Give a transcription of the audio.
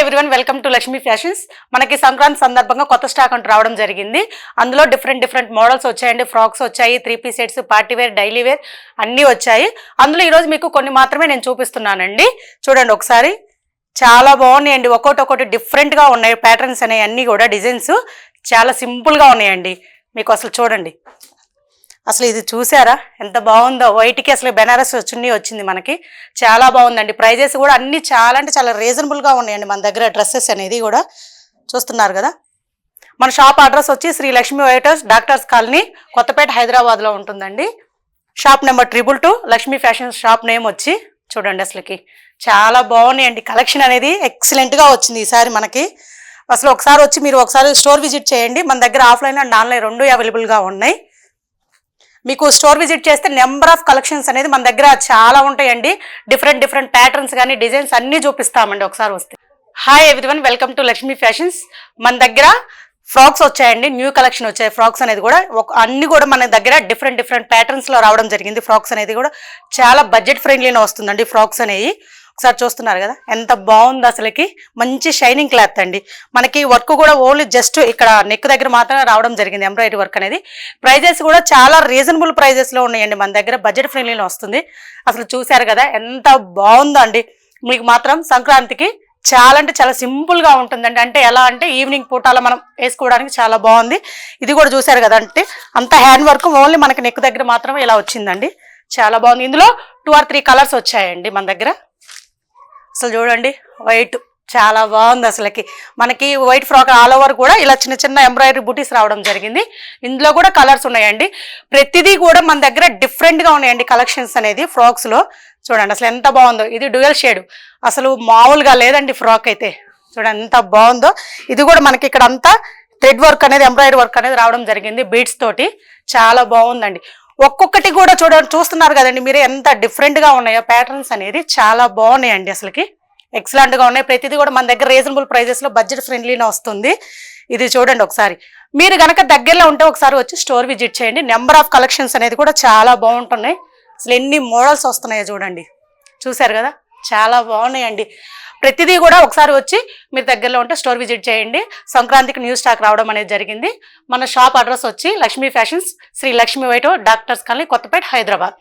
Everyone, welcome to Lakshmi fashions. మనకి సంక్రాంతి సందర్భంగా కొత్త స్టాక్ అంటూ రావడం జరిగింది. అందులో డిఫరెంట్ మోడల్స్ వచ్చాయండి. ఫ్రాక్స్ వచ్చాయి, 3 piece sets, party wear, daily wear అన్నీ వచ్చాయి. అందులో ఈరోజు మీకు కొన్ని మాత్రమే నేను చూపిస్తున్నానండి. చూడండి ఒకసారి, చాలా బాగున్నాయండి. ఒక్కొక్కటి డిఫరెంట్గా ఉన్నాయి. ప్యాటర్న్స్ అనేవి అన్నీ కూడా డిజైన్స్ చాలా సింపుల్గా ఉన్నాయండి. మీకు అసలు చూడండి, అసలు ఇది చూసారా ఎంత బాగుందో. వైట్కి అసలు బెనారస్ చున్నీ వచ్చింది మనకి, చాలా బాగుందండి. ప్రైజెస్ కూడా అన్ని చాలా అంటే చాలా రీజనబుల్గా ఉన్నాయండి మన దగ్గర. డ్రెస్సెస్ అనేది కూడా చూస్తున్నారు కదా. మన షాప్ అడ్రస్ వచ్చి శ్రీ లక్ష్మీ వైటర్స్, డాక్టర్స్ కాలనీ, కొత్తపేట, హైదరాబాద్లో ఉంటుందండి. Shop number 222, Lakshmi fashions shop name వచ్చి. చూడండి అసలుకి చాలా బాగున్నాయండి. కలెక్షన్ అనేది ఎక్సలెంట్గా వచ్చింది ఈసారి మనకి. అసలు ఒకసారి వచ్చి మీరు ఒకసారి స్టోర్ విజిట్ చేయండి. మన దగ్గర ఆఫ్లైన్ అండ్ ఆన్లైన్ రెండు అవైలబుల్గా ఉన్నాయి. మీకు స్టోర్ విజిట్ చేస్తే నెంబర్ ఆఫ్ కలెక్షన్స్ అనేది మన దగ్గర చాలా ఉంటాయండి. డిఫరెంట్ ప్యాటర్న్స్ కానీ డిజైన్స్ అన్నీ చూపిస్తామండి ఒకసారి వస్తే. Hi everyone, welcome to Lakshmi fashions. మన దగ్గర ఫ్రాక్స్ వచ్చాయండి, న్యూ కలెక్షన్ వచ్చాయి. ఫ్రాక్స్ అనేది కూడా అన్ని కూడా మన దగ్గర డిఫరెంట్ ప్యాటర్న్స్లో రావడం జరిగింది. ఫ్రాక్స్ అనేది కూడా చాలా బడ్జెట్ ఫ్రెండ్లీనే వస్తుందండి. ఫ్రాక్స్ అనేవి ఒకసారి చూస్తున్నారు కదా ఎంత బాగుంది. అసలుకి మంచి షైనింగ్ క్లాత్ అండి. మనకి వర్క్ కూడా ఓన్లీ జస్ట్ ఇక్కడ నెక్ దగ్గర మాత్రమే రావడం జరిగింది, ఎంబ్రాయిడరీ వర్క్ అనేది. ప్రైజెస్ కూడా చాలా రీజనబుల్ ప్రైజెస్లో ఉన్నాయండి మన దగ్గర. బడ్జెట్ ఫ్రెండ్లీలో వస్తుంది. అసలు చూశారు కదా ఎంత బాగుందో అండి. మీకు మాత్రం సంక్రాంతికి చాలా అంటే చాలా సింపుల్గా ఉంటుందండి. అంటే ఎలా అంటే ఈవినింగ్ పూటాల మనం వేసుకోవడానికి చాలా బాగుంది. ఇది కూడా చూశారు కదా, అంటే అంత హ్యాండ్ వర్క్ ఓన్లీ మనకి నెక్ దగ్గర మాత్రమే ఇలా వచ్చిందండి. చాలా బాగుంది. ఇందులో 2 or 3 కలర్స్ వచ్చాయండి మన దగ్గర. అసలు చూడండి, వైట్ చాలా బాగుంది. అసలుకి మనకి వైట్ ఫ్రాక్ ఆల్ ఓవర్ కూడా ఇలా చిన్న ఎంబ్రాయిడరీ బూటీస్ రావడం జరిగింది. ఇందులో కూడా కలర్స్ ఉన్నాయండి. ప్రతిదీ కూడా మన దగ్గర డిఫరెంట్గా ఉన్నాయండి కలెక్షన్స్ అనేది ఫ్రాక్స్లో. చూడండి అసలు ఎంత బాగుందో. ఇది డ్యూయల్ షేడ్, అసలు మామూలుగా లేదండి ఫ్రాక్ అయితే. చూడండి ఎంత బాగుందో. ఇది కూడా మనకి ఇక్కడ అంతా థ్రెడ్ వర్క్ అనేది, ఎంబ్రాయిడరీ వర్క్ అనేది రావడం జరిగింది బీడ్స్ తోటి. చాలా బాగుందండి. ఒక్కొక్కటి కూడా చూస్తున్నారు కదండి మీరు ఎంత డిఫరెంట్గా ఉన్నాయో. ప్యాటర్న్స్ అనేది చాలా బాగున్నాయండి. అసలుకి ఎక్సలెంట్గా ఉన్నాయి. ప్రతిదీ కూడా మన దగ్గర రీజనబుల్ ప్రైజెస్లో బడ్జెట్ ఫ్రెండ్లీనే వస్తుంది. ఇది చూడండి ఒకసారి, మీరు కనుక దగ్గరలో ఉంటే ఒకసారి వచ్చి స్టోర్ విజిట్ చేయండి. నెంబర్ ఆఫ్ కలెక్షన్స్ అనేది కూడా చాలా బాగుంటున్నాయి. అసలు ఎన్ని మోడల్స్ వస్తున్నాయో చూడండి. చూశారు కదా, చాలా బాగున్నాయండి. ప్రతిదీ కూడా ఒకసారి వచ్చి మీరు దగ్గరలో ఉంటే స్టోర్ విజిట్ చేయండి. సంక్రాంతికి న్యూ స్టాక్ రావడం అనేది జరిగింది. మన షాప్ అడ్రస్ వచ్చి లక్ష్మీ ఫ్యాషన్స్, శ్రీ లక్ష్మీ వైటో, డాక్టర్స్ కాలనీ, కొత్తపేట, హైదరాబాద్.